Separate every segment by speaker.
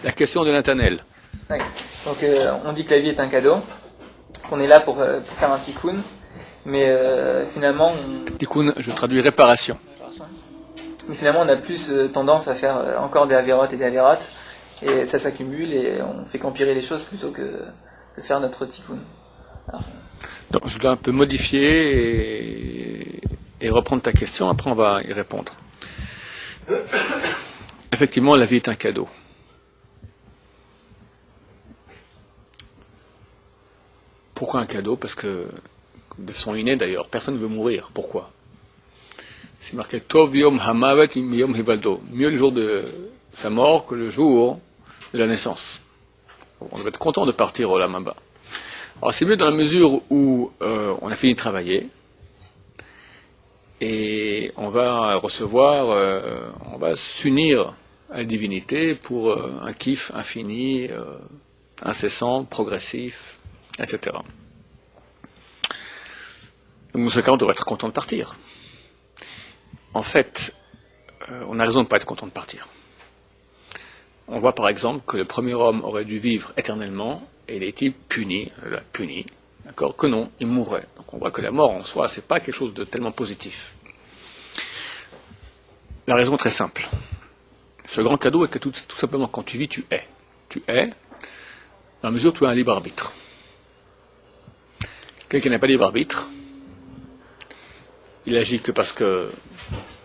Speaker 1: La question de Nathanaël.
Speaker 2: Ouais. Donc on dit que la vie est un cadeau, qu'on est là pour faire un tikkun, mais finalement
Speaker 1: Tikkun, je traduis réparation.
Speaker 2: on a plus tendance à faire encore des avérotes et des avérotes, et ça s'accumule et on fait qu'empirer les choses plutôt que faire notre tikkun.
Speaker 1: Donc je dois un peu modifier et reprendre ta question, après on va y répondre. Effectivement, la vie est un cadeau. Pourquoi un cadeau? Parce que, de son inné d'ailleurs, personne ne veut mourir. Pourquoi? C'est marqué Tov Yom Hamavet Yom Hivaldo. Mieux le jour de sa mort que le jour de la naissance. On doit être content de partir au Lamaba. Alors c'est mieux dans la mesure où on a fini de travailler et on va recevoir, on va s'unir à la divinité pour un kiff infini, incessant, progressif, etc. Donc dans ce cas, on devrait être content de partir. En fait, on a raison de ne pas être content de partir. On voit par exemple que le premier homme aurait dû vivre éternellement et il a été puni, d'accord, que non, il mourrait. Donc on voit que la mort en soi, c'est pas quelque chose de tellement positif. La raison est très simple. Ce grand cadeau est que tout simplement quand tu vis, tu es. Tu es, dans la mesure où tu as un libre arbitre. Quelqu'un qui n'a pas de libre arbitre, il agit que parce que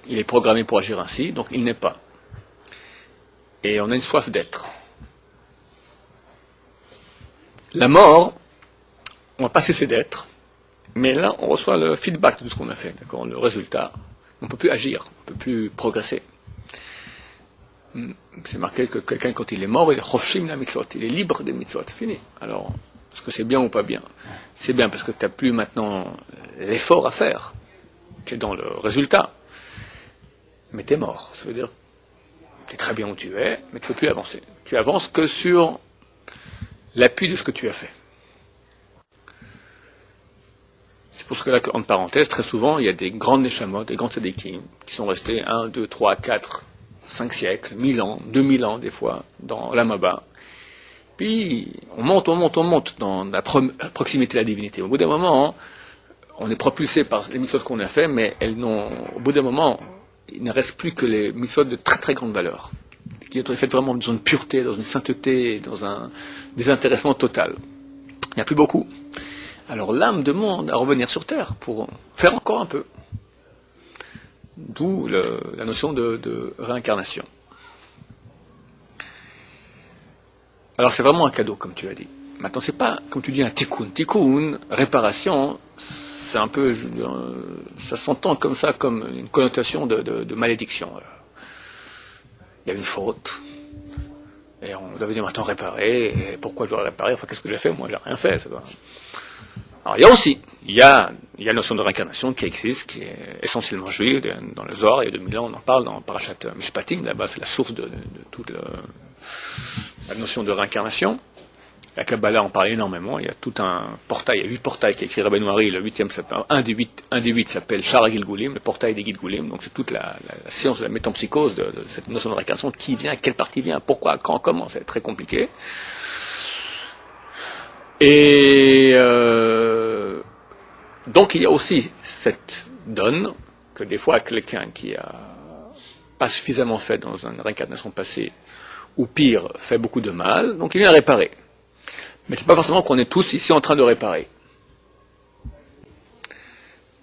Speaker 1: il est programmé pour agir ainsi, donc il n'est pas. Et on a une soif d'être. La mort, on va pas cesser d'être, mais là, on reçoit le feedback de ce qu'on a fait, d'accord, le résultat. On ne peut plus agir, on ne peut plus progresser. C'est marqué que quelqu'un, quand il est mort, il est chofshim la mitzvot, il est libre des mitzvot, fini. Alors, est-ce que c'est bien ou pas bien? C'est bien parce que tu n'as plus maintenant l'effort à faire. Tu es dans le résultat. Mais tu es mort. Ça veut dire que tu es très bien où tu es, mais tu ne peux plus avancer. Tu avances que sur l'appui de ce que tu as fait. C'est pour ce que là, entre parenthèses, très souvent, il y a des grandes neshamot, des grands tzadikim, qui sont restés 1, 2, 3, 4, 5 siècles, 1000 ans, 2000 ans des fois, dans l'Amaba. Puis, on monte dans la proximité de la divinité. Au bout d'un moment, on est propulsé par les mitzvot qu'on a fait, mais au bout d'un moment, il ne reste plus que les mitzvot de très très grande valeur, qui ont été faites vraiment dans une pureté, dans une sainteté, dans un désintéressement total. Il n'y a plus beaucoup. Alors l'âme demande à revenir sur Terre pour faire encore un peu. D'où la notion de réincarnation. Alors c'est vraiment un cadeau, comme tu as dit. Maintenant, c'est pas, comme tu dis, un tikkun. Tikkun, réparation, c'est un peu, ça s'entend comme ça, comme une connotation de malédiction. Il y a une faute, et on devait dire maintenant réparer, et pourquoi je dois réparer? Enfin, qu'est-ce que j'ai fait? Moi, j'ai rien fait. C'est pas... Alors, il y a la notion de réincarnation qui existe, qui est essentiellement juive, dans le Zohar, il y a 2000 ans, on en parle dans Parashat Mishpatim, là-bas, c'est la source de toute la notion de réincarnation. La Kabbalah en parle énormément, il y a tout un portail, il y a 8 portails qui écrit Rabbeinu Hari, le 8e s'appelle, un des 8 s'appelle Shara Gilgulim, le portail des Gilgulim, donc c'est toute la science de la métempsychose de cette notion de réincarnation, qui vient, quelle partie vient, pourquoi, quand, comment, c'est très compliqué. Et donc il y a aussi cette donne que des fois quelqu'un qui a pas suffisamment fait dans une réincarnation passée, ou pire, fait beaucoup de mal, donc il vient réparer. Mais c'est pas forcément qu'on est tous ici en train de réparer.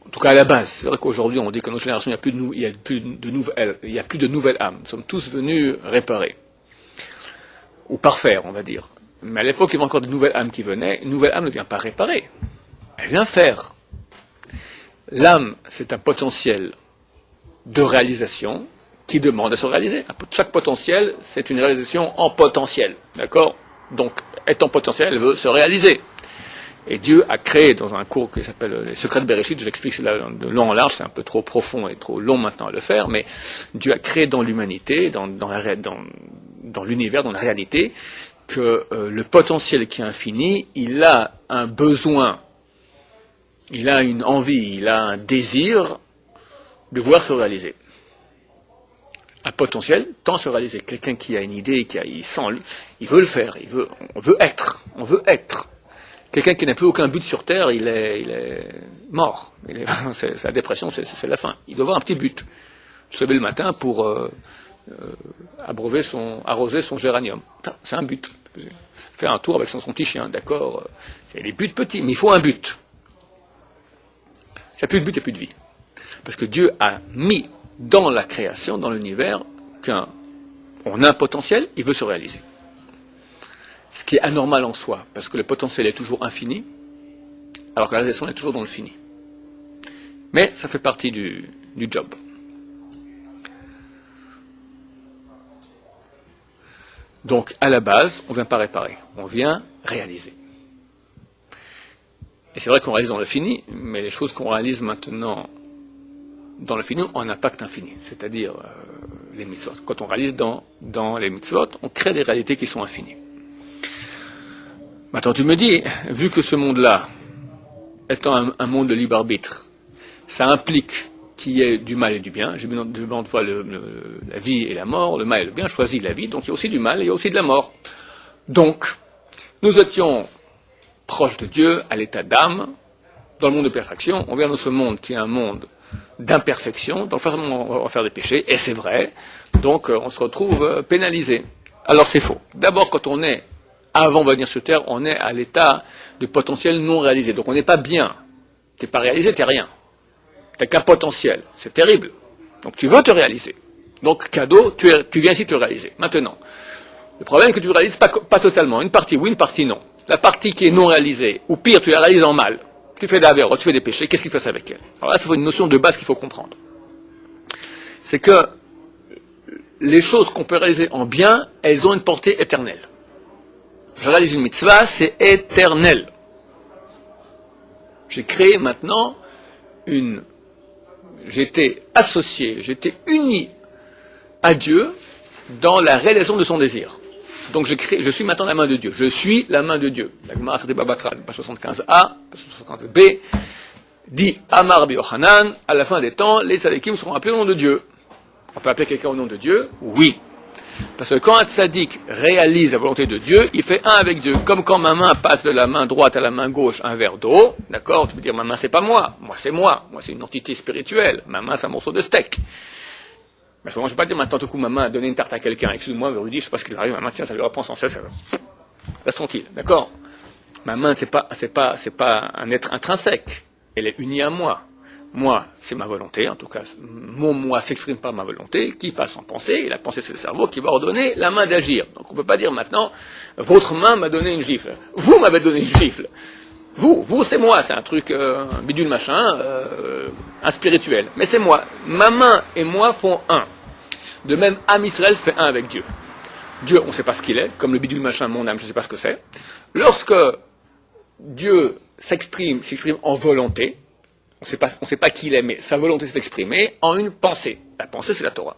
Speaker 1: En tout cas à la base, c'est vrai qu'aujourd'hui on dit que dans notre génération il y a plus de nouvelles âmes. Nous sommes tous venus réparer. Ou parfaire, on va dire. Mais à l'époque il y avait encore de nouvelles âmes qui venaient. Une nouvelle âme ne vient pas réparer. Elle vient faire. L'âme, c'est un potentiel de réalisation qui demande à se réaliser. Chaque potentiel, c'est une réalisation en potentiel. D'accord? Donc, étant potentiel, elle veut se réaliser. Et Dieu a créé, dans un cours qui s'appelle Les Secrets de Bereshit, je l'explique cela de long en large, c'est un peu trop profond et trop long maintenant à le faire, mais Dieu a créé dans l'humanité, dans l'univers, dans la réalité, que le potentiel qui est infini, il a un besoin, il a une envie, il a un désir de vouloir se réaliser. un potentiel tend à se réaliser. Quelqu'un qui a une idée, il sent, il veut le faire, on veut être. Quelqu'un qui n'a plus aucun but sur Terre, il est mort. Sa dépression, c'est la fin. Il doit avoir un petit but. Se lever le matin pour arroser son géranium. C'est un but. Faire un tour avec son petit chien, d'accord. C'est des buts petits, mais il faut un but. S'il n'y a plus de but, il n'y a plus de vie. Parce que Dieu a mis dans la création, dans l'univers, qu'on a un potentiel, il veut se réaliser. Ce qui est anormal en soi, parce que le potentiel est toujours infini, alors que la réalisation est toujours dans le fini. Mais ça fait partie du job. Donc, à la base, on ne vient pas réparer, on vient réaliser. Et c'est vrai qu'on réalise dans le fini, mais les choses qu'on réalise maintenant dans le fini ont un impact infini, c'est-à-dire les mitzvot. Quand on réalise dans les mitzvot, on crée des réalités qui sont infinies. Maintenant, tu me dis, vu que ce monde-là, étant un monde de libre arbitre, ça implique qu'il y ait du mal et du bien. J'ai bien devant toi la vie et la mort, le mal et le bien, choisis la vie, donc il y a aussi du mal et il y a aussi de la mort. Donc, nous étions proches de Dieu, à l'état d'âme, dans le monde de perfection. On vient dans ce monde qui est un monde d'imperfection, donc forcément on va faire des péchés, et c'est vrai, donc on se retrouve pénalisé. Alors c'est faux. D'abord, quand on est, avant de venir sur Terre, on est à l'état de potentiel non réalisé, donc on n'est pas bien. T'es pas réalisé, t'es rien. T'as qu'un potentiel, c'est terrible. Donc tu veux te réaliser. Donc cadeau, tu viens ici te réaliser. Maintenant, le problème est que tu ne réalises pas totalement. Une partie oui, une partie non. La partie qui est non réalisée, ou pire, tu la réalises en mal. Tu fais des avéros, tu fais des péchés, qu'est-ce qui se passe avec elle? Alors là, c'est une notion de base qu'il faut comprendre. C'est que les choses qu'on peut réaliser en bien, elles ont une portée éternelle. Je réalise une mitzvah, c'est éternel. J'ai créé maintenant j'étais associé, j'étais uni à Dieu dans la réalisation de son désir. Donc je suis maintenant la main de Dieu. Je suis la main de Dieu. La Gemara de Babatra, page 75a, page 75b, dit Amar Rabbi Yochanan, à la fin des temps, les tzadikim seront appelés au nom de Dieu. On peut appeler quelqu'un au nom de Dieu? Oui. Parce que quand un tzadik réalise la volonté de Dieu, il fait un avec Dieu. Comme quand ma main passe de la main droite à la main gauche un verre d'eau, d'accord? Tu peux dire, ma main c'est pas moi c'est moi. Moi c'est une entité spirituelle. Ma main c'est un morceau de steak. Mais je ne vais pas dire maintenant tout coup ma main a donné une tarte à quelqu'un. Excuse-moi, Rudy, je ne sais pas ce qu'il arrive. Ma main, tiens, ça lui reprend sans cesse. Reste tranquille, d'accord? Ma main, c'est pas un être intrinsèque. Elle est unie à moi. Moi, c'est ma volonté, en tout cas. Mon moi s'exprime par ma volonté, qui passe en pensée, et la pensée, c'est le cerveau qui va ordonner la main d'agir. Donc on ne peut pas dire maintenant, votre main m'a donné une gifle. Vous m'avez donné une gifle. Vous, c'est moi, c'est un truc, un bidule machin, un spirituel. Mais c'est moi. Ma main et moi font un. De même, Am Israël fait un avec Dieu. Dieu, on ne sait pas ce qu'il est, comme le bidule machin, mon âme, je ne sais pas ce que c'est. Lorsque Dieu s'exprime en volonté, on ne sait pas qui il est, mais sa volonté s'est exprimée en une pensée. La pensée, c'est la Torah.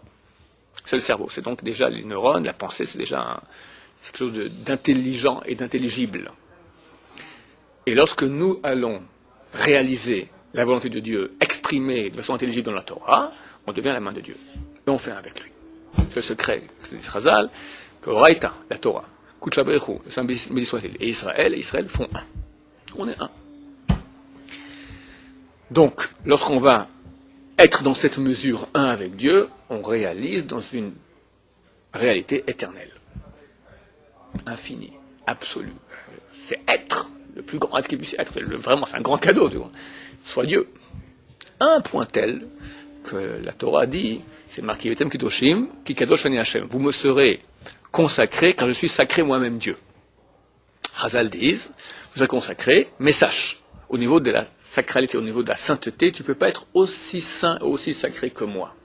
Speaker 1: C'est le cerveau. C'est donc déjà les neurones, la pensée, c'est déjà quelque chose d'intelligent et d'intelligible. Et lorsque nous allons réaliser la volonté de Dieu exprimée de façon intelligible dans la Torah, on devient la main de Dieu. Et on fait un avec lui. C'est le secret, c'est le Chazal, que Raïta, la Torah, Kutcha Berechu, le Saint béni soit-il, et Israël font un. On est un. Donc, lorsqu'on va être dans cette mesure un avec Dieu, on réalise dans une réalité éternelle, infinie, absolue. C'est être. Le plus grand être qui puisse être, vraiment c'est un grand cadeau, tu vois. Soit Dieu. Un point tel que la Torah dit, c'est marqué Vetem Kedoshim, Ki Kadosh Ani Hashem. Vous me serez consacrés car je suis sacré moi-même Dieu. Chazal disent, vous serez consacrés, mais sache, au niveau de la sacralité, au niveau de la sainteté, tu ne peux pas être aussi saint et aussi sacré que moi.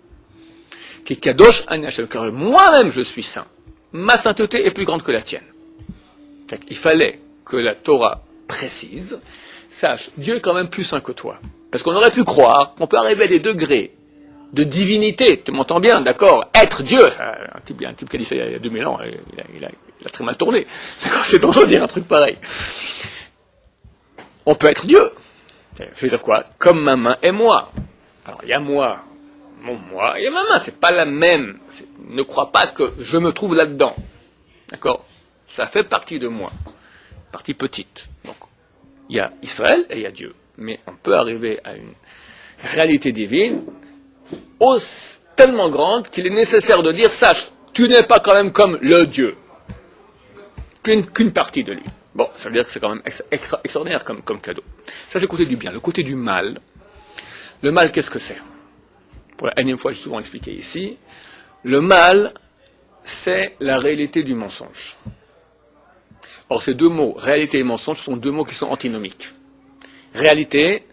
Speaker 1: Ki Kadosh Ani Hashem, car moi-même je suis saint. Ma sainteté est plus grande que la tienne. Il fallait que la Torah précise, sache, Dieu est quand même plus saint que toi. Parce qu'on aurait pu croire qu'on peut arriver à des degrés de divinité, tu m'entends bien, d'accord? Être Dieu, un type qui a dit ça il y a 2000 ans, il a très mal tourné. D'accord, c'est dangereux de dire un truc pareil. On peut être Dieu. Ça veut dire quoi? Comme ma main et moi. Alors, il y a moi, mon moi, il y a ma main, c'est pas la même. ne crois pas que je me trouve là-dedans. D'accord? Ça fait partie de moi. Partie petite. Donc, il y a Israël et il y a Dieu. Mais on peut arriver à une réalité divine tellement grande qu'il est nécessaire de dire, sache, tu n'es pas quand même comme le Dieu. Qu'une partie de lui. Bon, ça veut dire que c'est quand même extraordinaire comme cadeau. Ça, c'est le côté du bien. Le côté du mal. Le mal, qu'est-ce que c'est? Pour la énième fois, j'ai souvent expliqué ici. Le mal, c'est la réalité du mensonge. Or, ces deux mots, réalité et mensonge, sont deux mots qui sont antinomiques. Réalité,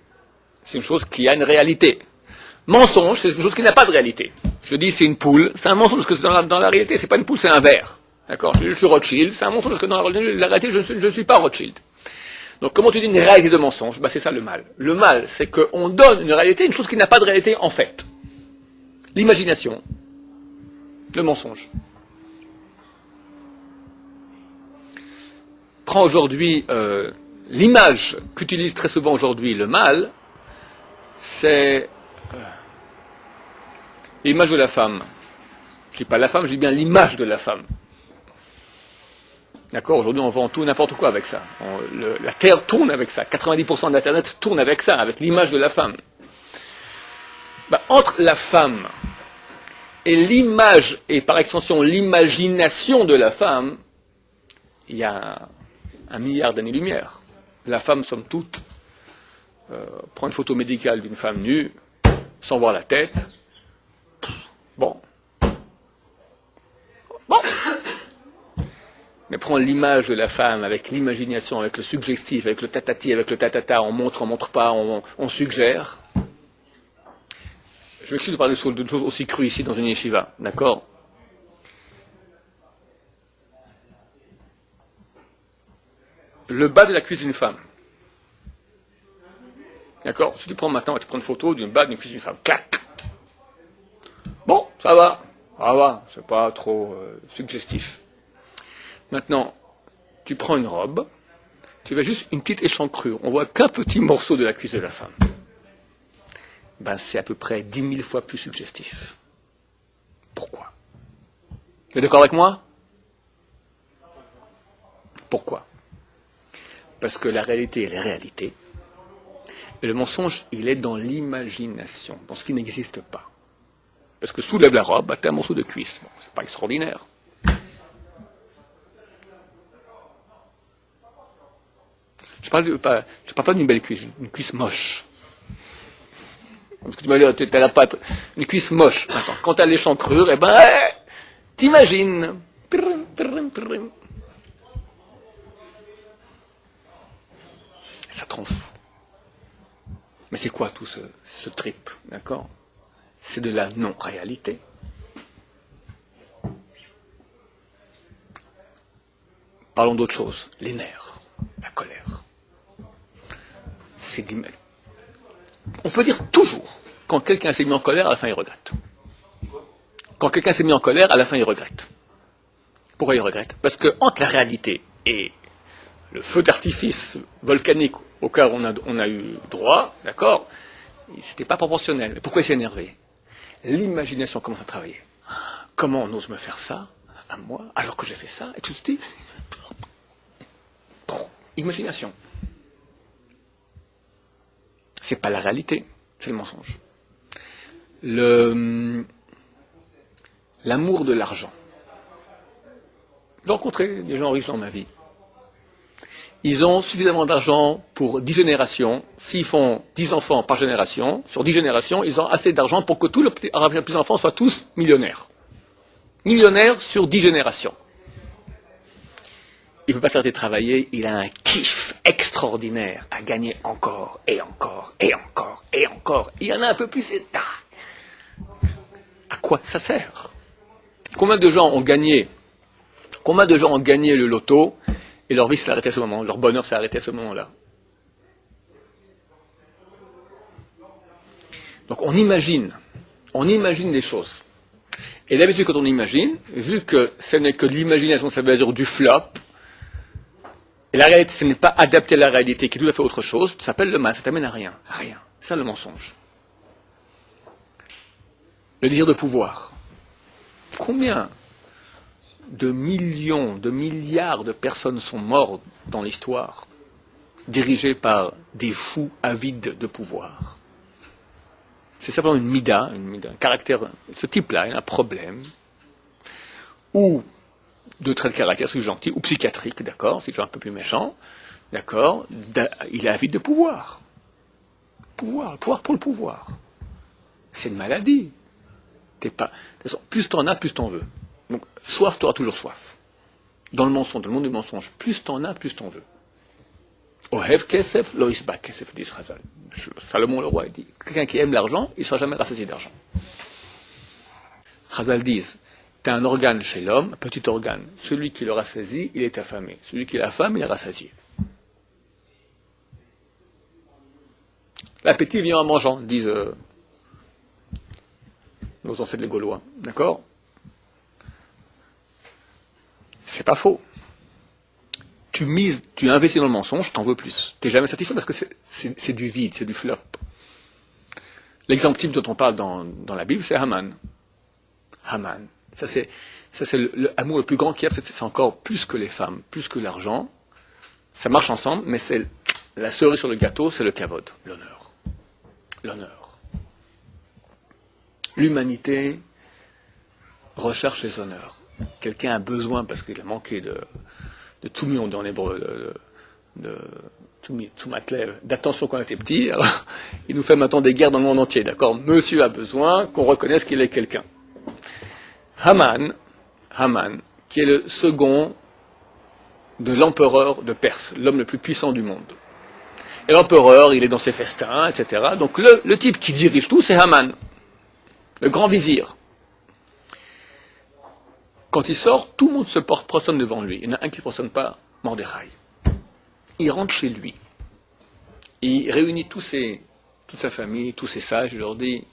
Speaker 1: c'est une chose qui a une réalité. Mensonge, c'est une chose qui n'a pas de réalité. Je dis c'est une poule, c'est un mensonge parce que dans la réalité, c'est pas une poule, c'est un verre. D'accord? Je suis Rothschild, c'est un mensonge parce que dans la réalité, je ne suis pas Rothschild. Donc, comment tu dis une réalité de mensonge? C'est ça le mal. Le mal, c'est qu'on donne une réalité, une chose qui n'a pas de réalité en fait. L'imagination, le mensonge. Prends aujourd'hui l'image qu'utilise très souvent aujourd'hui le mal, c'est l'image de la femme. Je ne dis pas la femme, je dis bien l'image de la femme. D'accord? Aujourd'hui, on vend tout, n'importe quoi avec ça. La Terre tourne avec ça. 90% d'Internet tourne avec ça, avec l'image de la femme. Entre la femme et l'image, et par extension l'imagination de la femme, il y a 1 milliard d'années-lumière. La femme, somme toute, prend une photo médicale d'une femme nue, sans voir la tête. Bon. Mais prends l'image de la femme avec l'imagination, avec le suggestif, avec le tatati, avec le tatata, on montre pas, on suggère. Je m'excuse de parler d'une chose aussi crue ici dans une yeshiva, d'accord? Le bas de la cuisse d'une femme. D'accord? Si tu prends maintenant, tu prends une photo d'une bas d'une cuisse d'une femme. Clac! Bon, ça va, c'est pas trop suggestif. Maintenant, tu prends une robe, tu fais juste une petite échancrure, on voit qu'un petit morceau de la cuisse de la femme. C'est à peu près 10 000 fois plus suggestif. Pourquoi? Tu es d'accord avec moi? Pourquoi? Parce que la réalité est la réalité, et le mensonge, il est dans l'imagination, dans ce qui n'existe pas. Parce que soulève la robe, t'as un morceau de cuisse. Bon, c'est pas extraordinaire. Je parle pas d'une belle cuisse, une cuisse moche. Parce que tu m'as dit, t'as la patte, une cuisse moche. Attends, quand t'as l'échancrure, t'imagines. Ça te rend fou. Mais c'est quoi tout ce trip, d'accord? C'est de la non-réalité. Parlons d'autre chose, les nerfs, la colère. On peut dire toujours, quand quelqu'un s'est mis en colère, à la fin il regrette. Quand quelqu'un s'est mis en colère, à la fin il regrette. Pourquoi il regrette? Parce que entre la réalité et le feu d'artifice volcanique auquel on a eu droit, d'accord, c'était pas proportionnel. Mais pourquoi il s'est énervé? L'imagination commence à travailler. Comment on ose me faire ça à moi, alors que j'ai fait ça? Et tout de suite, imagination. C'est pas la réalité, c'est le mensonge. L'amour de l'argent. J'ai rencontré des gens riches dans ma vie. Ils ont suffisamment d'argent pour 10 générations. S'ils font 10 enfants par génération, sur 10 générations, ils ont assez d'argent pour que tous leurs petits-enfants soient tous millionnaires. Millionnaires sur 10 générations. Il ne peut pas s'arrêter de travailler, il a un kiff extraordinaire à gagner encore, et encore, et encore, et encore. Il y en a un peu plus, et tac. À quoi ça sert? Combien de gens ont gagné le loto, et leur vie s'est arrêtée à ce moment, leur bonheur s'est arrêté à ce moment-là? Donc on imagine les choses. Et d'habitude, quand on imagine, vu que ce n'est que de l'imagination, ça veut dire du flop, et la réalité, ce n'est pas adapté à la réalité, qui est tout à fait autre chose, ça s'appelle le mal, ça t'amène à rien. Rien. C'est ça le mensonge. Le désir de pouvoir. Combien de millions, de milliards de personnes sont mortes dans l'histoire, dirigées par des fous avides de pouvoir? C'est simplement une mida, un caractère. Ce type-là, il a un problème, ou de trait de caractère, si je suis gentil, ou psychiatrique, d'accord, si je suis un peu plus méchant, d'accord, il est avide de pouvoir. Pouvoir pour le pouvoir. C'est une maladie. De toute façon, plus t'en as, plus t'en veux. Donc, soif, tu auras toujours soif. Dans le mensonge, dans le monde du mensonge, plus t'en as, plus t'en veux. Ohev kesef, lo isba kesef, dit Chazal. Salomon le roi, il dit, quelqu'un qui aime l'argent, il ne sera jamais rassasié d'argent. Chazal dit, tu as un organe chez l'homme, un petit organe. Celui qui le rassasie, il est affamé. Celui qui l'affame, il est rassasié. L'appétit vient en mangeant, disent nos ancêtres les Gaulois. D'accord? C'est pas faux. Tu investis dans le mensonge, t'en veux plus. T'es jamais satisfait parce que c'est du vide, c'est du flop. L'exemple type dont on parle dans la Bible, c'est Haman. Haman. Ça c'est l'amour le plus grand qu'il y a, c'est encore plus que les femmes, plus que l'argent. Ça marche ensemble, mais c'est la cerise sur le gâteau, c'est le kavod, l'honneur. L'honneur. L'humanité recherche les honneurs. Quelqu'un a besoin, parce qu'il a manqué de tout mis en hébreu, tout matlev, d'attention quand on était petit, alors il nous fait maintenant des guerres dans le monde entier, d'accord? Monsieur a besoin qu'on reconnaisse qu'il est quelqu'un. Haman, qui est le second de l'empereur de Perse, l'homme le plus puissant du monde. Et l'empereur, il est dans ses festins, etc. Donc le type qui dirige tout, c'est Haman, le grand vizir. Quand il sort, tout le monde se prosterne devant lui. Il y en a un qui ne prosterne pas, Mordechai. Il rentre chez lui. Il réunit toute sa famille, tous ses sages, il leur dit,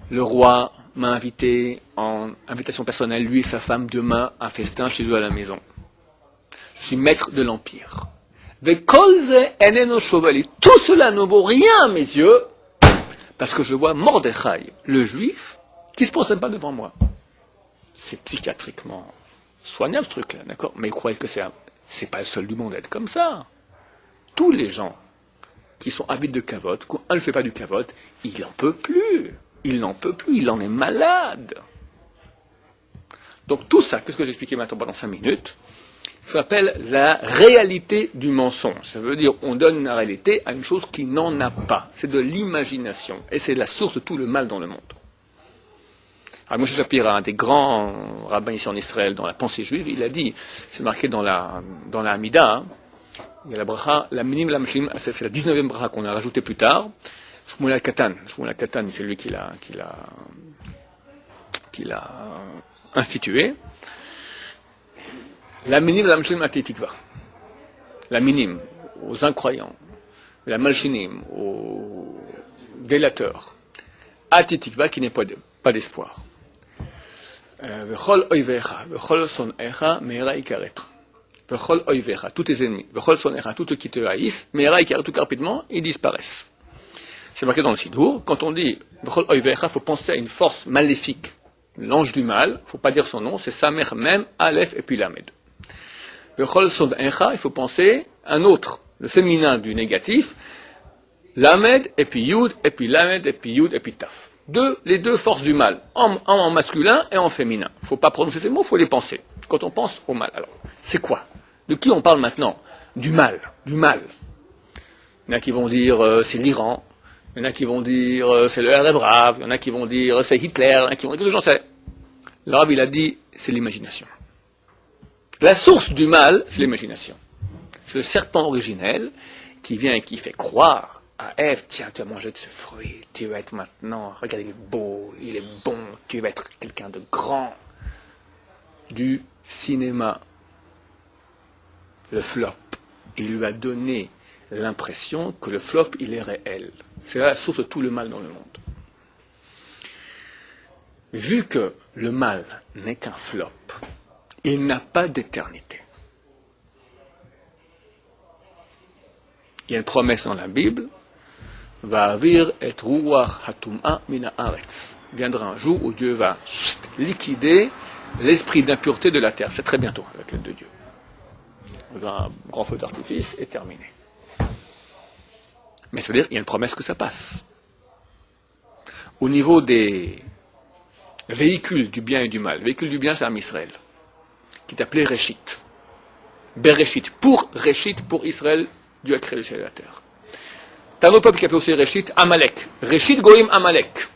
Speaker 1: le roi m'a invité en invitation personnelle, lui et sa femme, demain, à un festin chez eux à la maison. Je suis maître de l'Empire. Tout cela ne vaut rien à mes yeux, parce que je vois Mordechai, le juif, qui ne se prosterne pas devant moi. C'est psychiatriquement soignable ce truc-là, d'accord? Mais croyez que c'est pas le seul du monde à être comme ça. Tous les gens qui sont avides de cavote, quand un ne fait pas du cavote, il n'en peut plus. Il n'en peut plus, il en est malade. Donc tout ça, qu'est-ce que j'ai expliqué maintenant pendant 5 minutes, ça s'appelle la réalité du mensonge. Ça veut dire on donne une réalité à une chose qui n'en a pas. C'est de l'imagination. Et c'est la source de tout le mal dans le monde. Alors Moshe Shapira, un des grands rabbins ici en Israël, dans la pensée juive, il a dit, c'est marqué dans la Hamida, hein, il y a la bracha, la minim la mashlim, c'est la 19e bracha qu'on a rajoutée plus tard, Shmuel al-Katan, c'est lui qui l'a institué. La minim la mashlim atitikva. La minim, aux incroyants, la malchinim, aux délateurs, atitikva qui n'est pas d'espoir. V'chol oivecha, v'chol son'echa, me'era ikaretu. V'chol oivecha, tous tes ennemis, v'chol son'echa, tous ceux qui te haïssent, me'era ikaretu, car rapidement, ils disparaissent. C'est marqué dans le Sidour. Quand on dit v'chol oivecha, il faut penser à une force maléfique, l'ange du mal, il ne faut pas dire son nom, c'est Samer Mem, Aleph et puis Lamed. V'chol son'echa, il faut penser à un autre, le féminin du négatif, Lamed et puis Yud, et puis Lamed et puis Yud et puis Taf. Les deux forces du mal, en masculin et en féminin. Il ne faut pas prononcer ces mots, il faut les penser. Quand on pense au mal. Alors, c'est quoi? De qui on parle maintenant? Du mal. Il y en a qui vont dire c'est l'Iran, il y en a qui vont dire c'est le RDF Rav, il y en a qui vont dire c'est Hitler, il y en a qui vont dire qu'est-ce que j'en sais. Le Rav, il a dit c'est l'imagination. La source du mal, c'est l'imagination. C'est le serpent originel qui vient et qui fait croire à Ève, tiens, tu as mangé de ce fruit, tu vas être maintenant, regarde, il est beau, il est bon, tu vas être quelqu'un de grand. Du cinéma, le flop, il lui a donné l'impression que le flop, il est réel. C'est la source de tout le mal dans le monde. Vu que le mal n'est qu'un flop, il n'a pas d'éternité. Il y a une promesse dans la Bible, Va'avir et ruach hatum'a mina haaretz. Viendra un jour où Dieu va liquider l'esprit d'impureté de la terre. C'est très bientôt, avec l'aide de Dieu. Un grand feu d'artifice est terminé. Mais ça veut dire qu'il y a une promesse que ça passe. Au niveau des véhicules du bien et du mal, le véhicule du bien, c'est un Israël, qui est appelé Réchit. Bereshit, pour Réchit, pour Israël, Dieu a créé le ciel et la terre. T'as un autre peuple qui appelle aussi Réchit, Amalek. Réchit Goïm Amalek.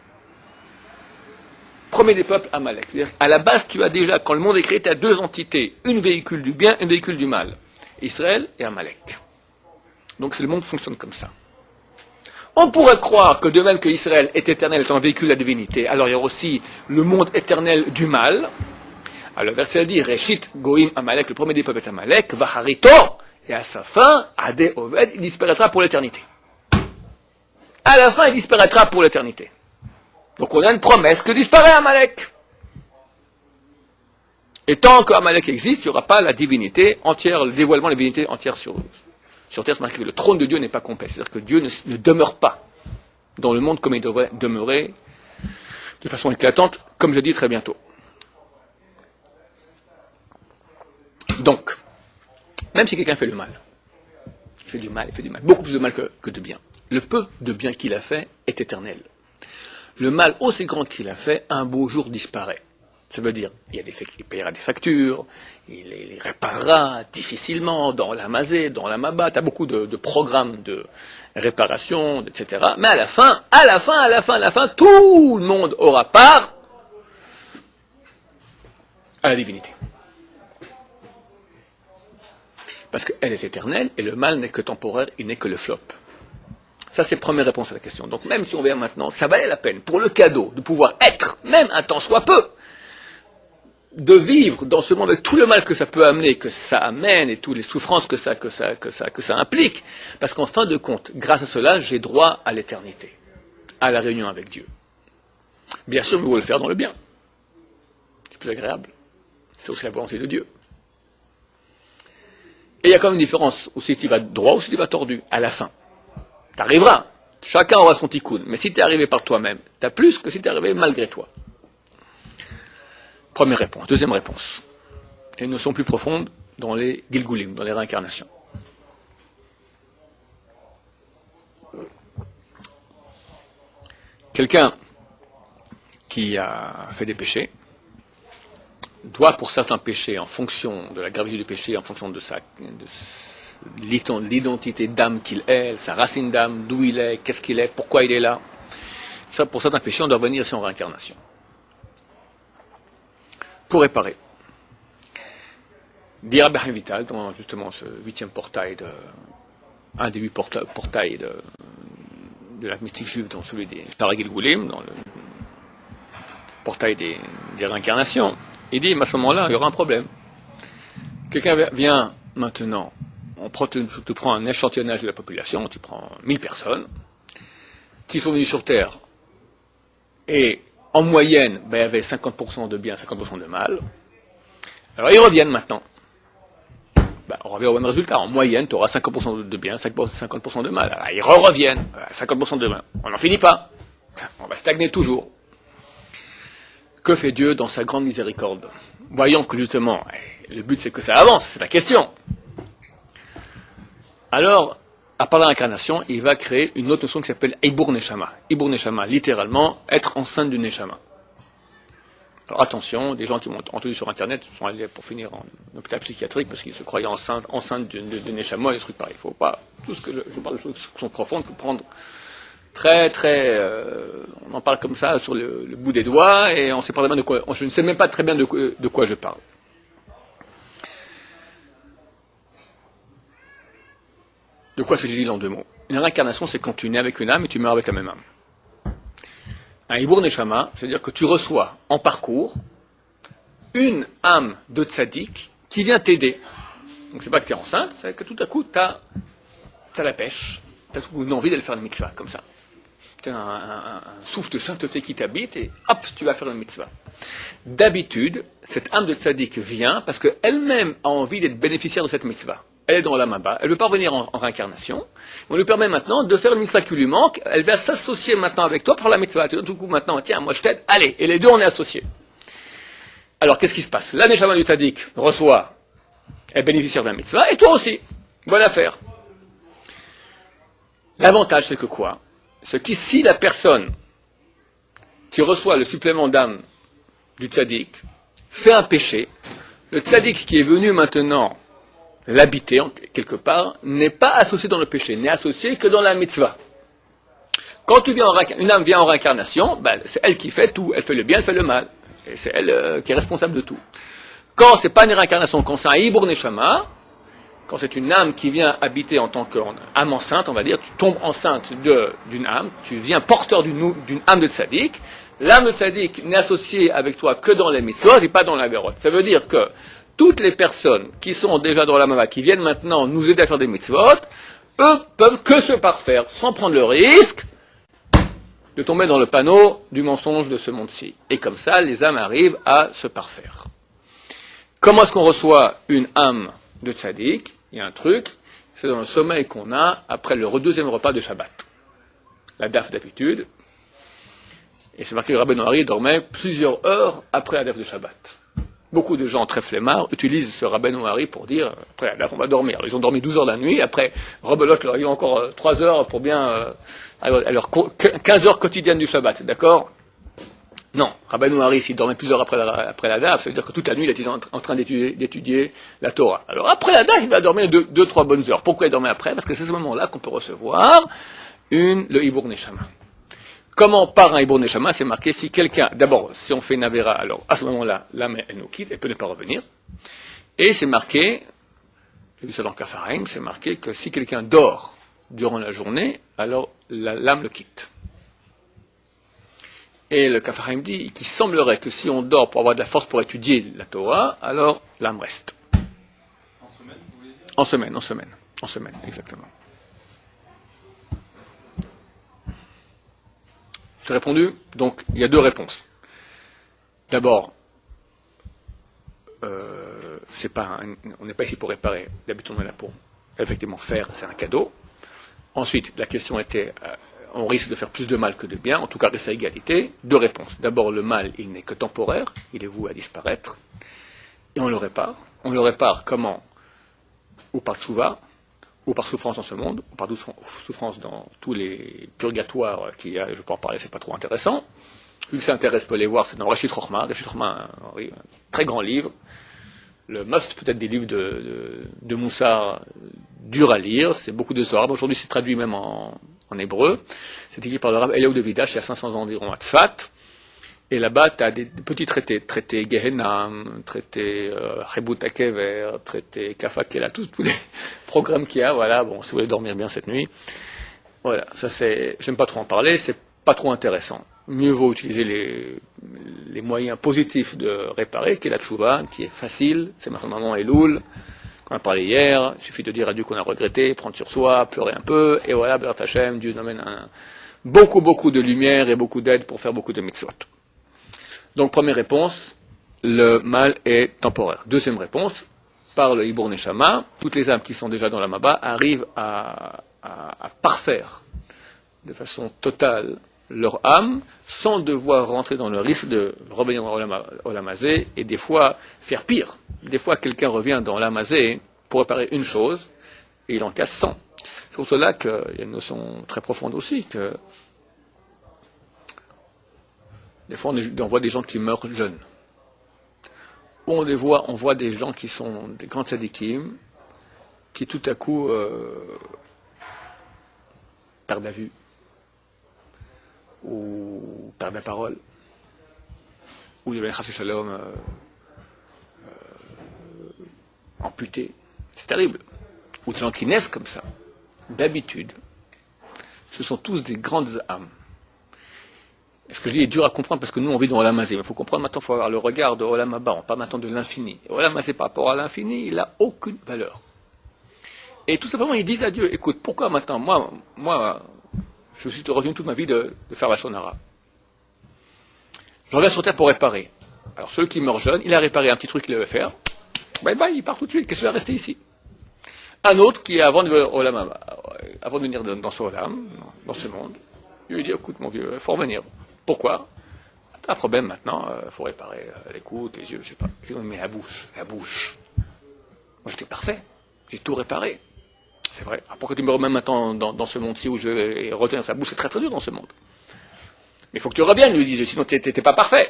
Speaker 1: Premier des peuples, Amalek. C'est-à-dire, à la base, tu as déjà, quand le monde est créé, tu as deux entités, une véhicule du bien, une véhicule du mal. Israël et Amalek. Donc le monde fonctionne comme ça. On pourrait croire que de même que Israël est éternel, est un véhicule de la divinité, alors il y a aussi le monde éternel du mal. Alors le verset dit, Réchit Goïm Amalek, le premier des peuples est Amalek, Vaharito, et à sa fin, Adé Oved, il disparaîtra pour l'éternité. À la fin, il disparaîtra pour l'éternité. Donc on a une promesse que disparaît Amalek. Et tant qu'Amalek existe, il n'y aura pas la divinité entière, le dévoilement de la divinité entière sur terre. C'est marqué que le trône de Dieu n'est pas complet. C'est-à-dire que Dieu ne demeure pas dans le monde comme il devrait demeurer de façon éclatante, comme je dis très bientôt. Donc, même si quelqu'un fait le mal, il fait du mal, beaucoup plus de mal que de bien. Le peu de bien qu'il a fait est éternel. Le mal aussi grand qu'il a fait, un beau jour disparaît. Ça veut dire, il payera des factures, il les réparera difficilement dans la Mazé, dans la Maba, tu as beaucoup de programmes de réparation, etc. Mais à la fin, tout le monde aura part à la divinité. Parce qu'elle est éternelle, et le mal n'est que temporaire, il n'est que le flop. Ça, c'est la première réponse à la question. Donc même si on vient maintenant, ça valait la peine, pour le cadeau, de pouvoir être, même un temps soit peu, de vivre dans ce monde avec tout le mal que ça peut amener, que ça amène, et toutes les souffrances que ça implique, parce qu'en fin de compte, grâce à cela, j'ai droit à l'éternité, à la réunion avec Dieu. Bien sûr, nous voulons le faire dans le bien. C'est plus agréable. C'est aussi la volonté de Dieu. Et il y a quand même une différence, ou si tu vas droit, ou si tu vas tordu, à la fin. Tu arriveras, chacun aura son tikkun, mais si tu es arrivé par toi-même, tu as plus que si tu es arrivé malgré toi. Première réponse. Deuxième réponse. Et une notion plus profonde dans les Gilgulim, dans les réincarnations. Quelqu'un qui a fait des péchés doit, pour certains péchés, en fonction de la gravité du péché, en fonction de l'identité d'âme qu'il est, sa racine d'âme, d'où il est, qu'est-ce qu'il est, pourquoi il est là, ça, pour certains péchés, on doit venir ici en réincarnation. Pour réparer. Dit Rabbi Chaim Vital, dans justement ce 8e portail, un des 8 portails de la mystique juive, dans celui des Paragilgulim, dans le portail des réincarnations, il dit, à ce moment-là, il y aura un problème. Quelqu'un vient maintenant, tu prends un échantillonnage de la population, tu prends 1000 personnes, qui sont venues sur Terre, et en moyenne, il y avait 50% de bien, 50% de mal. Alors ils reviennent maintenant. On revient au même résultat. En moyenne, tu auras 50% de bien, 50% de mal. Alors ils reviennent, 50% de mal. On n'en finit pas. On va stagner toujours. Que fait Dieu dans sa grande miséricorde? Voyons que justement, le but c'est que ça avance, c'est la question. Alors, à part l'incarnation, il va créer une autre notion qui s'appelle Ibur Neshama. Ibur Neshama, littéralement, être enceinte du Neshama. Alors attention, des gens qui m'ont entendu sur Internet sont allés pour finir en hôpital psychiatrique parce qu'ils se croyaient enceinte du Neshama, des trucs pareils. Il ne faut pas, tout ce que je parle de choses qui sont profondes, il faut prendre on en parle comme ça sur le bout des doigts et on sait pas vraiment de quoi, je ne sais même pas très bien de quoi je parle. De quoi s'agit-il en deux mots? Une réincarnation, c'est quand tu nais avec une âme et tu meurs avec la même âme. Un Ibur Neshama, c'est-à-dire que tu reçois en parcours une âme de tzaddik qui vient t'aider. Donc c'est pas que tu es enceinte, c'est que tout à coup tu as la pêche, tu as une envie d'aller faire une mitzvah, comme ça. Tu as un souffle de sainteté qui t'habite et hop, tu vas faire une mitzvah. D'habitude, cette âme de tzaddik vient parce qu'elle-même a envie d'être bénéficiaire de cette mitzvah. Elle est dans la Maba, elle ne veut pas revenir en réincarnation. On lui permet maintenant de faire une mitzvah qui lui manque, elle va s'associer maintenant avec toi pour faire la mitzvah. Tout coup maintenant, tiens, moi je t'aide, allez, et les deux on est associés. Alors qu'est-ce qui se passe? La Neshama du Tzadik reçoit, elle bénéficie d'un mitzvah, et toi aussi. Bonne affaire. L'avantage, c'est que quoi? C'est que si la personne qui reçoit le supplément d'âme du Tzadik fait un péché, le Tzadik qui est venu maintenant l'habiter quelque part n'est pas associé dans le péché, n'est associé que dans la mitzvah. Quand une âme vient en réincarnation, ben, c'est elle qui fait tout, elle fait le bien, elle fait le mal. Et c'est elle qui est responsable de tout. Quand c'est pas une réincarnation, quand c'est un Hibur Neshama, quand c'est une âme qui vient habiter en tant qu'âme enceinte, on va dire, tu tombes enceinte d'une âme, tu viens porteur d'une âme de tzaddik, l'âme de tzaddik n'est associée avec toi que dans les mitzvot et pas dans la garotte. Ça veut dire que toutes les personnes qui sont déjà dans la mama, qui viennent maintenant nous aider à faire des mitzvot, eux peuvent que se parfaire, sans prendre le risque de tomber dans le panneau du mensonge de ce monde-ci. Et comme ça, les âmes arrivent à se parfaire. Comment est-ce qu'on reçoit une âme de tzaddik? Il y a un truc, c'est dans le sommeil qu'on a après le deuxième repas de Shabbat. La daf d'habitude. Et c'est marqué que Rabbeinu Hari dormait plusieurs heures après la daf de Shabbat. Beaucoup de gens très flemmards utilisent ce Rabbeinu Hari pour dire, après la daf on va dormir. Ils ont dormi 12 heures la nuit, après rebelote leur arrive encore 3 heures pour bien, alors 15 heures quotidiennes du Shabbat, d'accord? Non, Rabbeinu Hari, s'il dormait plusieurs heures après la daf, ça veut dire que toute la nuit, il était en train d'étudier la Torah. Alors après la daf, il va dormir 2-3 bonnes heures. Pourquoi il dormait après? Parce que c'est ce moment-là qu'on peut recevoir le Hibur Neshama. Comment par un Hibur Neshama, c'est marqué si quelqu'un, d'abord, si on fait une Avera, alors à ce moment-là, l'âme, elle nous quitte, elle peut ne pas revenir. Et c'est marqué, j'ai vu ça dans Kafarim, c'est marqué que si quelqu'un dort durant la journée, alors l'âme le quitte. Et le Kafarim dit qu'il semblerait que si on dort pour avoir de la force pour étudier la Torah, alors l'âme reste.
Speaker 3: En semaine, vous voulez dire?
Speaker 1: En semaine, exactement. J'ai répondu? Donc, il y a deux réponses. D'abord, on n'est pas ici pour réparer. D'habitude, on est là pour, effectivement, faire, c'est un cadeau. Ensuite, la question était, on risque de faire plus de mal que de bien, en tout cas, reste à égalité. Deux réponses. D'abord, le mal, il n'est que temporaire, il est voué à disparaître, et on le répare. On le répare comment? Ou par tchouva, ou par souffrance dans ce monde, ou par souffrance dans tous les purgatoires qu'il y a, je peux en parler, c'est pas trop intéressant. Lui qui s'intéresse peut les voir, c'est dans Rashid Chochma, un très grand livre, le must peut-être des livres de Moussa, dur à lire, c'est beaucoup de Zohar, aujourd'hui c'est traduit même en hébreu, c'est écrit par le Rav Eliaou de Vidash il y a 500 ans environ à Tzfat, et là-bas tu as des petits traités Gehenam, traités Hebut Akever, traités Kafakela, tous les programmes qu'il y a, voilà, bon, si vous voulez dormir bien cette nuit, voilà, ça c'est, j'aime pas trop en parler, c'est pas trop intéressant. Mieux vaut utiliser les moyens positifs de réparer, qui est la tchouva, qui est facile, c'est maintenant Elul, qu'on a parlé hier, il suffit de dire à Dieu qu'on a regretté, prendre sur soi, pleurer un peu, et voilà, B'ezrat Hashem, Dieu nous amène beaucoup de lumière et beaucoup d'aide pour faire beaucoup de mitzvot. Donc, première réponse, le mal est temporaire. Deuxième réponse, par le Hibur Neshama, toutes les âmes qui sont déjà dans la Maba arrivent à parfaire de façon totale leur âme, sans devoir rentrer dans le risque de revenir dans l'Olamazé et des fois faire pire. Des fois, quelqu'un revient dans l'Olamazé pour réparer une chose et il en casse 100. C'est pour cela qu'il y a une notion très profonde aussi, que des fois on voit des gens qui meurent jeunes. Ou on voit des gens qui sont des grands tzadikim, qui tout à coup perdent la vue, ou perdent la parole, ou deviennent chas v'shalom amputés. C'est terrible. Ou des gens qui naissent comme ça. D'habitude, ce sont tous des grandes âmes. Ce que je dis est dur à comprendre parce que nous on vit dans Olam Hazé. Mais il faut comprendre maintenant, il faut avoir le regard de Olam Haba, pas maintenant de l'infini. Olam Hazé par rapport à l'infini, il n'a aucune valeur. Et tout simplement, ils disent à Dieu, écoute, pourquoi maintenant, moi, je suis revenu toute ma vie de faire la shonara. Je reviens sur terre pour réparer. Alors celui qui meurt jeune, il a réparé un petit truc qu'il devait faire. Bye bye, il part tout de suite. Qu'est-ce qu'il va rester ici? Un autre qui, avant de venir dans ce Olam, dans ce monde, il lui dit, écoute mon vieux, il faut revenir. Pourquoi? T'as un problème maintenant, il faut réparer l'écoute, les yeux, je sais pas. Je dis, mais la bouche. Moi j'étais parfait, j'ai tout réparé. C'est vrai. Alors, pourquoi tu me remets maintenant dans ce monde-ci où je vais retenir sa bouche? C'est très très dur dans ce monde. Mais il faut que tu reviennes, lui disait, sinon t'étais pas parfait.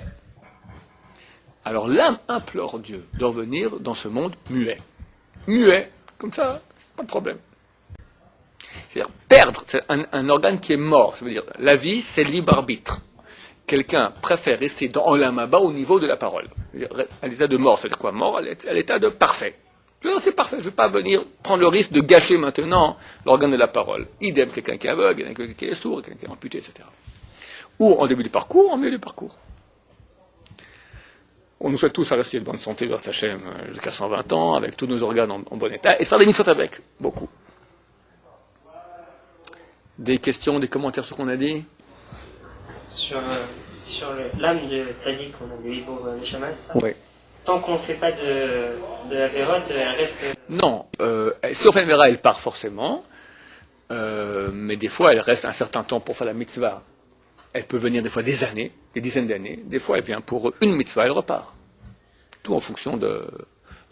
Speaker 1: Alors l'âme implore Dieu de revenir dans ce monde muet. Muet, comme ça, pas de problème. C'est-à-dire perdre, c'est un organe qui est mort. Ça veut dire, la vie, c'est libre arbitre. Quelqu'un préfère rester dans l'amaba au niveau de la parole. À l'état de mort, c'est-à-dire quoi? Mort à l'état de parfait. C'est parfait, je ne vais pas venir prendre le risque de gâcher maintenant l'organe de la parole. Idem, quelqu'un qui est aveugle, quelqu'un qui est sourd, quelqu'un qui est amputé, etc. Ou en début du parcours, en milieu du parcours. On nous souhaite tous à rester de bonne santé, vers Hachem, jusqu'à 120 ans, avec tous nos organes en bon état, et faire des mitzvot avec, beaucoup. Des questions, des commentaires sur ce qu'on a dit?
Speaker 4: Sur l'âme de Tzadik, on a de Hibur Neshama, c'est ça?
Speaker 1: Oui.
Speaker 4: Tant qu'on ne fait pas de la vérote, elle reste...
Speaker 1: Non, si on fait une vera, elle part forcément, mais des fois elle reste un certain temps pour faire la mitzvah. Elle peut venir des fois des années, des dizaines d'années, des fois elle vient pour une mitzvah, elle repart. Tout en fonction de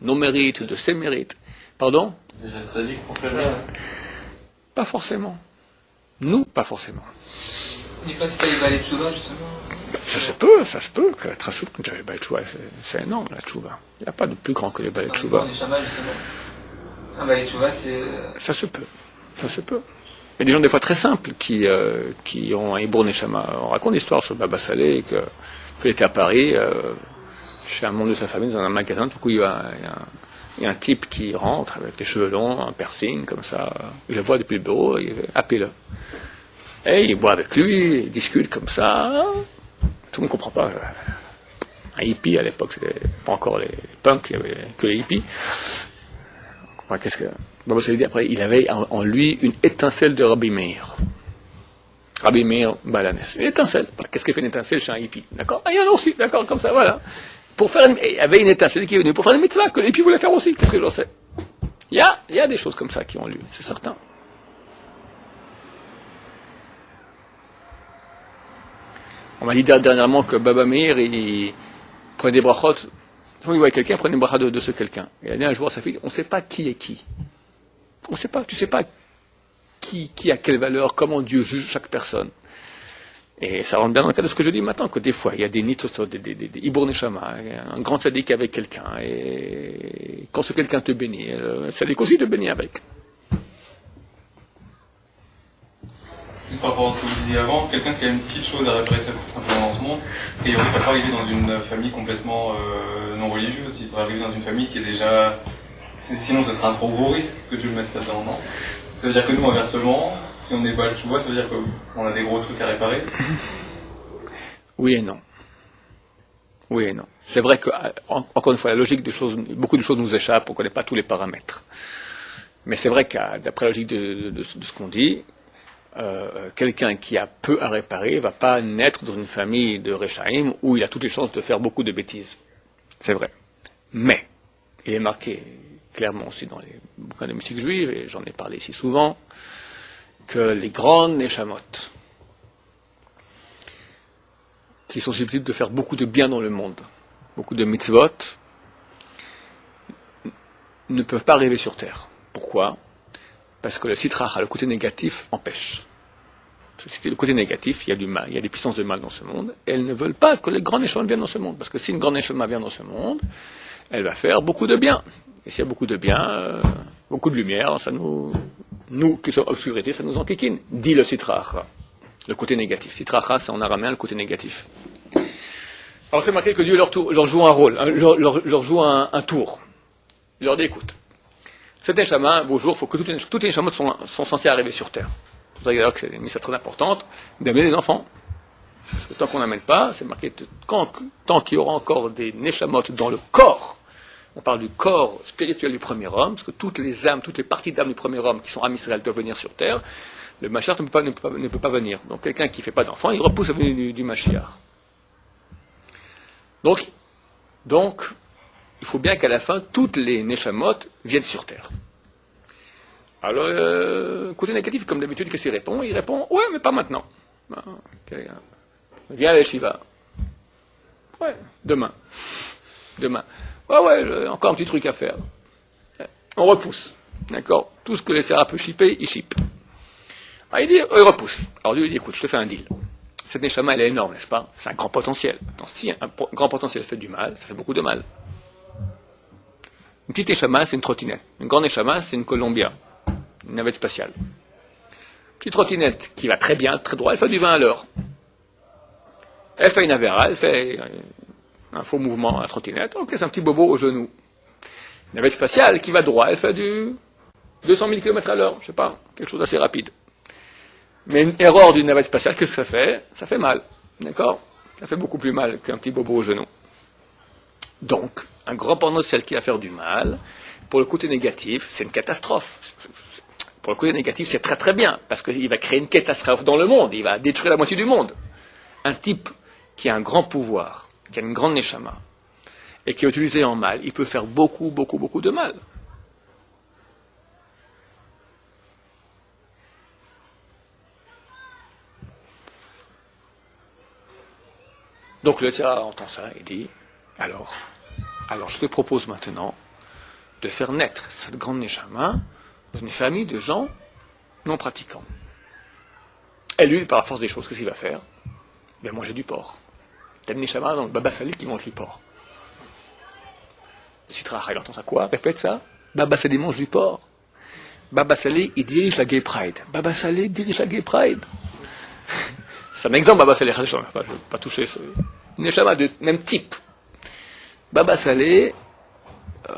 Speaker 1: nos mérites, de ses mérites. Pardon?
Speaker 3: Déjà tzaddik pour faire bien.
Speaker 1: Pas forcément. Nous, pas forcément.
Speaker 2: Il passe pas les balais de Tchouva, justement.
Speaker 1: Ça se peut, que très souvent, les balais de Tchouva, c'est énorme la Tchouva. Il n'y a pas de plus grand que les balais de Tchouva.
Speaker 2: Un balai de Tchouva, c'est...
Speaker 1: Ça se peut. Il y a des gens des fois très simples qui ont un Hibur Neshama. On raconte l'histoire sur Baba Saleh, qu'il était à Paris, chez un membre de sa famille, dans un magasin, tout coup il y a un type qui rentre avec les cheveux longs, un piercing, comme ça, il le voit depuis le bureau, il fait, appelez-le. Et il boit avec lui, il discute comme ça, tout le monde ne comprend pas. Un hippie à l'époque, c'était pas encore les punks, il n'y avait que les hippies. Qu'est-ce que... Baba Saleh dit après, il avait en lui une étincelle de Rabbi Meir. Rabbi Meir Balanes. Une étincelle. Qu'est-ce qui fait une étincelle chez un hippie? D'accord? Il y en a aussi, d'accord, comme ça, voilà. Il y avait une étincelle qui est venue pour faire une mitzvah, que les hippies voulaient faire aussi. Qu'est-ce que j'en sais? Il y a des choses comme ça qui ont lieu, c'est certain. On m'a dit dernièrement que Baba Meir, il prenait des brachot. Quand il voyait quelqu'un, il prenait des brachot de ce quelqu'un. Il a dit un jour à sa fille, on ne sait pas qui est qui. On ne sait pas, tu ne sais pas qui a quelle valeur, comment Dieu juge chaque personne. Et ça rentre bien dans le cas de ce que je dis maintenant, que des fois, il y a des nitzot, des Hibur Neshama, un grand tzaddik avec quelqu'un, et quand ce quelqu'un te bénit, le tzaddik aussi te bénit avec.
Speaker 3: Juste par rapport à ce que vous disiez avant, quelqu'un qui a une petite chose à réparer simplement dans ce monde, et il ne peut pas arriver dans une famille complètement non religieuse, il peut arriver dans une famille qui est déjà... Sinon, ce serait un trop gros risque que tu le mettes là-dedans, non? Ça veut dire que nous, inversement, si on n'est pas le chouva, ça veut dire qu'on a des gros trucs à réparer?
Speaker 1: Oui et non. Oui et non. C'est vrai que, encore une fois, la logique des choses, beaucoup de choses nous échappent, on ne connaît pas tous les paramètres. Mais c'est vrai que, d'après la logique de ce qu'on dit, quelqu'un qui a peu à réparer ne va pas naître dans une famille de Rechaim où il a toutes les chances de faire beaucoup de bêtises. C'est vrai. Mais, il est marqué clairement aussi dans les bouquins de mystique juive, et j'en ai parlé ici souvent, que les grandes neshamot, qui sont susceptibles de faire beaucoup de bien dans le monde, beaucoup de mitzvot, ne peuvent pas arriver sur terre. Pourquoi? Parce que le sitracha, le côté négatif, empêche. Le côté négatif, il y a du mal, il y a des puissances de mal dans ce monde, et elles ne veulent pas que les grandes neshamot viennent dans ce monde, parce que si une grande neshama vient dans ce monde, elle va faire beaucoup de bien. Et s'il y a beaucoup de bien, beaucoup de lumière, ça nous qui sommes obscurité, ça nous enquiquine, dit le sitracha, le côté négatif. Sitracha, c'est en araméen le côté négatif. Alors c'est marqué que Dieu leur joue un rôle, leur joue un tour. Il leur dit, écoute, cet neshama, un beau jour, il faut que toutes les neshamot sont censées arriver sur terre. C'est pour ça d'ailleurs que c'est une mission très importante d'amener des enfants. Parce que tant qu'on n'amène pas, c'est marqué, tant qu'il y aura encore des neshamot dans le corps, on parle du corps spirituel du premier homme, parce que toutes les âmes, toutes les parties d'âme du premier homme qui sont âmes Israël doivent venir sur terre, le Mashiach ne peut pas venir. Donc quelqu'un qui ne fait pas d'enfant, il repousse la venue du Mashiach. Donc, il faut bien qu'à la fin, toutes les neshamot viennent sur terre. Alors, côté négatif, comme d'habitude, qu'est-ce qu'il répond? Il répond, ouais, mais pas maintenant. Viens à l'Eshiva. Ouais, demain. Demain. Ouais, encore un petit truc à faire. On repousse. D'accord? Tout ce que les Sarah peut shipper, il ship. Alors il dit, il repousse. Alors lui, il dit, écoute, je te fais un deal. Cette Neshama, elle est énorme, n'est-ce pas? C'est un grand potentiel. Donc, si un grand potentiel fait du mal, ça fait beaucoup de mal. Une petite Neshama, c'est une trottinette. Une grande Neshama, c'est une Columbia. Une navette spatiale. Petite trottinette qui va très bien, très droit, elle fait du 20 à l'heure. Elle fait une avéra, elle fait un faux mouvement à la trottinette, ok, c'est un petit bobo au genou. Une navette spatiale qui va droit, elle fait du 200 000 km à l'heure, je sais pas, quelque chose d'assez rapide. Mais une erreur d'une navette spatiale, qu'est-ce que ça fait? Ça fait mal, d'accord? Ça fait beaucoup plus mal qu'un petit bobo au genou. Donc, un grand potentiel qui va faire du mal, pour le côté négatif, c'est une catastrophe. Pour le côté négatif, c'est très très bien, parce qu'il va créer une catastrophe dans le monde, il va détruire la moitié du monde. Un type qui a un grand pouvoir, qui a une grande neshama, et qui est utilisé en mal, il peut faire beaucoup de mal. Donc le Tzara entend ça et dit, alors je te propose maintenant de faire naître cette grande neshama dans une famille de gens non pratiquants. Et lui, par la force des choses, qu'est-ce qu'il va faire? Il va manger du porc. T'as une neshama dans le Baba Salé qui mange du porc. Le Sitra il entend ça quoi? Répète ça. Baba Salé mange du porc. Baba Salé, il dirige la Gay Pride. Baba Salé dirige la Gay Pride. C'est un exemple, Baba Salé. Je ne vais pas toucher une neshama de même type. Baba Salé,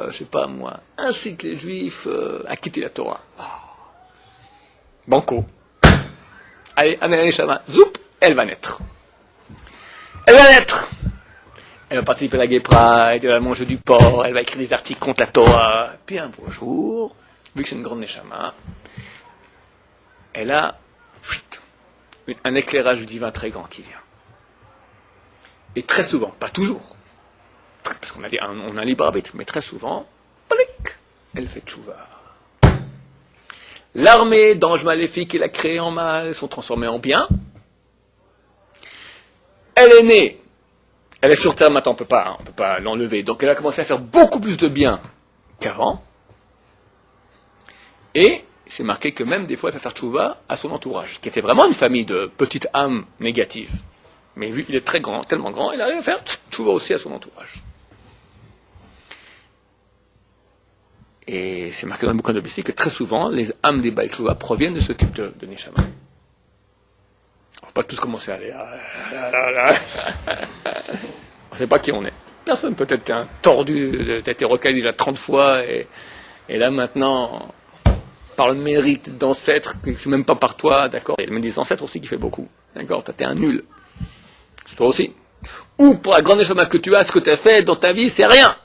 Speaker 1: je sais pas moi, incite les Juifs à quitter la Torah. Banco. Allez, amène la neshama. Zoup, elle va naître. Elle va naître. Elle va participer à la Gay Pride, elle va manger du porc, elle va écrire des articles contre la Torah. Puis un beau jour, vu que c'est une grande neshama, elle a un éclairage divin très grand qui vient. Et très souvent, pas toujours, parce qu'on a un libre arbitre, mais très souvent, elle fait tchouva. L'armée d'anges maléfiques qu'elle a créée en mal sont transformées en bien. Elle est née. Elle est sur terre maintenant, on peut pas l'enlever. Donc elle a commencé à faire beaucoup plus de bien qu'avant. Et c'est marqué que même des fois elle va faire tchouva à son entourage, qui était vraiment une famille de petites âmes négatives. Mais vu qu'il est très grand, tellement grand, elle arrive à faire tchouva aussi à son entourage. Et c'est marqué dans le bouquin de Bessie que très souvent, les âmes des Baal Tchouva proviennent de ce type de Neshama. On va pas tous commencer à aller on ne sait pas qui on est. Personne, peut-être t'es un tordu, t'as été recaillé déjà 30 fois, et là maintenant, par le mérite d'ancêtres, qui c'est même pas par toi, d'accord. Il y a même des ancêtres aussi qui fait beaucoup, d'accord. Toi t'es un nul. C'est toi aussi. Ou pour la grande neshama que tu as, ce que tu as fait dans ta vie, c'est rien.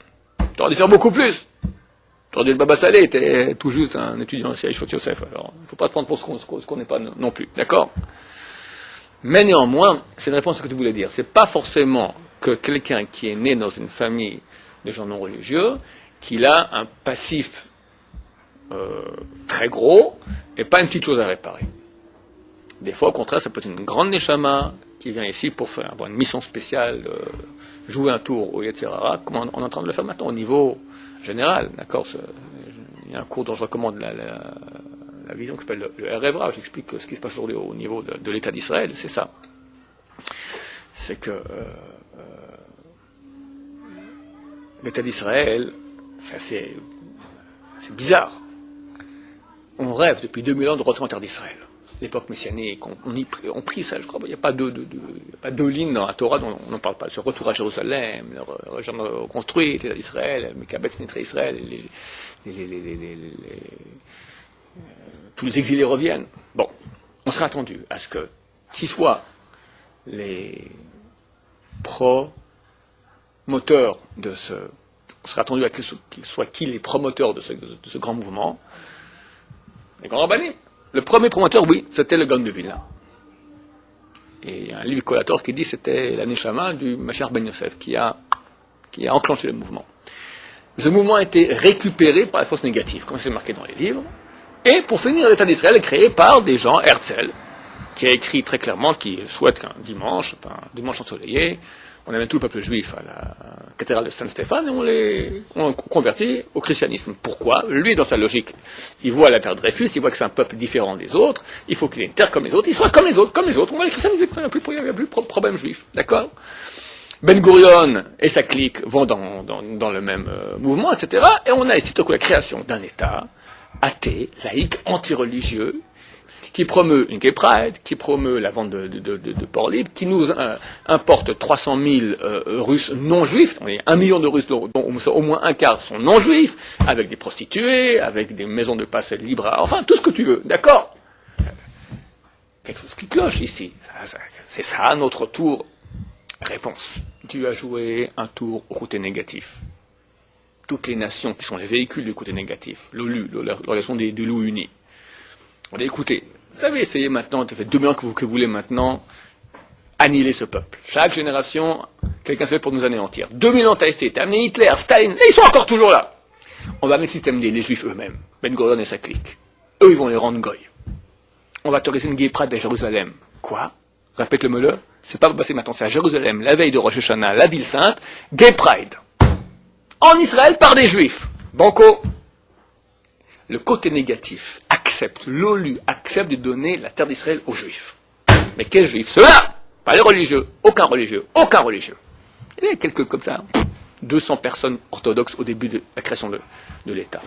Speaker 1: Tu aurais dû faire beaucoup plus. Tu aurais dû le Baba Salé, t'es tout juste un étudiant à Yeshua Yosef. Alors, il ne faut pas se prendre pour ce qu'on n'est pas non plus, d'accord. Mais néanmoins, c'est une réponse à ce que tu voulais dire. C'est pas forcément que quelqu'un qui est né dans une famille de gens non religieux, qu'il a un passif très gros et pas une petite chose à réparer. Des fois, au contraire, ça peut être une grande neshama qui vient ici pour avoir une mission spéciale, jouer un tour, etc. Comme on est en train de le faire maintenant au niveau général, d'accord. Il y a un cours dont je recommande la vision qui s'appelle le REVRA, j'explique ce qui se passe aujourd'hui au niveau de l'État d'Israël, c'est ça. C'est que l'État d'Israël, c'est bizarre. On rêve depuis 2000 ans de retour en terre d'Israël. L'époque messianique, on prie ça, je crois. Il n'y a pas deux lignes dans la Torah dont on n'en parle pas. Ce retour à Jérusalem, le région reconstruite, l'État d'Israël, Mekabetz Netre Israël, tous les exilés reviennent. Bon, on serait attendu à ce que, qui soient les promoteurs de ce... On serait attendu à qu'ils soient qui les promoteurs de ce grand mouvement. Les grands rabbins. Le premier promoteur, oui, c'était le Gaon de Vilna. Et il y a un livre collator qui dit que c'était la Neshama du Mashiach Ben Yosef qui a enclenché le mouvement. Ce mouvement a été récupéré par la force négative, comme c'est marqué dans les livres. Et pour finir, l'État d'Israël est créé par des gens, Herzl, qui a écrit très clairement qu'il souhaite qu'un dimanche ensoleillé, on amène tout le peuple juif à la cathédrale de Saint-Stéphane et on convertit au christianisme. Pourquoi? Lui, dans sa logique, il voit la terre Dreyfus, il voit que c'est un peuple différent des autres, il faut qu'il ait une terre comme les autres, il soit comme les autres, on va les christianiser, il n'y a plus de problème juif, d'accord? Ben Gurion et sa clique vont dans le même mouvement, etc. Et on a ici tout à coup la création d'un État athée, laïque, anti-religieux, qui promeut une gay pride, qui promeut la vente de porc libre, qui nous importe 300 000 Russes non-juifs, on est 1 million de Russes dont au moins un quart sont non-juifs, avec des prostituées, avec des maisons de passe libres, enfin tout ce que tu veux, d'accord? Quelque chose qui cloche ici. C'est ça notre tour. Réponse. Tu as joué un tour au côté négatif. Toutes les nations qui sont les véhicules du côté négatif, l'OLU, l'organisation des loups unis. On a écouté. Vous avez essayé maintenant, ça fait 2000 ans que vous voulez maintenant annihiler ce peuple. Chaque génération, quelqu'un se fait pour nous anéantir. 2000 ans t'as essayé, t'as amené Hitler, Staline, et ils sont encore toujours là. On va amener le système des juifs eux-mêmes. Ben Gurion et sa clique. Eux, ils vont les rendre goy. On va autoriser une gay pride à Jérusalem. Quoi? Répète-le-me-le. C'est pas passé maintenant, c'est à Jérusalem, la veille de Rosh Hashanah, la ville sainte, gay pride. En Israël par des juifs. Banco. Le côté négatif accepte, l'OLU accepte de donner la terre d'Israël aux juifs. Mais quels juifs? Ceux-là! Pas les religieux. Aucun religieux. Aucun religieux. Il y a quelques comme ça. 200 personnes orthodoxes au début de la création de l'État.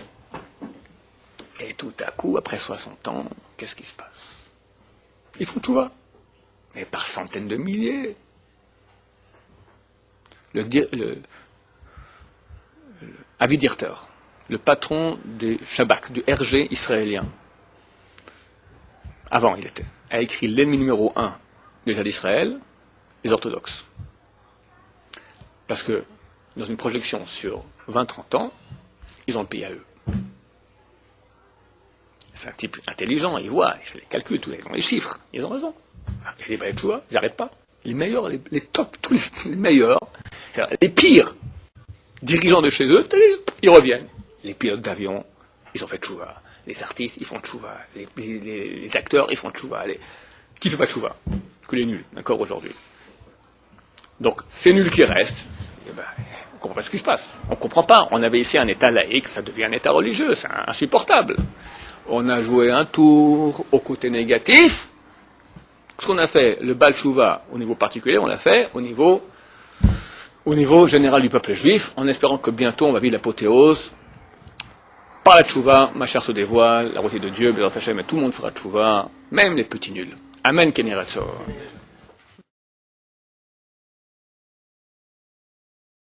Speaker 1: Et tout à coup, après 60 ans, qu'est-ce qui se passe? Ils font tchouva. Mais par centaines de milliers. Avi Dirter, le patron des Shabak, du RG israélien, avant il était, a écrit l'ennemi numéro 1 de l'État d'Israël, les orthodoxes. Parce que, dans une projection sur 20-30 ans, ils ont le pays à eux. C'est un type intelligent, il voit, il fait les calculs, ils ont les chiffres, ils ont raison. Il y a des balais de choix, ils n'arrêtent pas. Les meilleurs, les tops, tous les meilleurs, les pires dirigeants de chez eux, ils reviennent. Les pilotes d'avion, ils ont fait tchouva. Les artistes, ils font tchouva. Les acteurs, ils font tchouva. Qui ne fait pas tchouva? Que les nuls, d'accord, aujourd'hui. Donc, ces nuls qui restent, eh ben, on ne comprend pas ce qui se passe. On ne comprend pas. On avait ici un État laïque, ça devient un État religieux, c'est insupportable. On a joué un tour au côté négatif. Ce qu'on a fait, le Baal Tchouva, au niveau particulier, on l'a fait au niveau général du peuple juif, en espérant que bientôt on va vivre l'apothéose. Par la Tchouva, ma chair se dévoile, la route de Dieu, Bézat Hashem, et tout le monde fera Tchouva, même les petits nuls. Amen, Kenny Ratzor.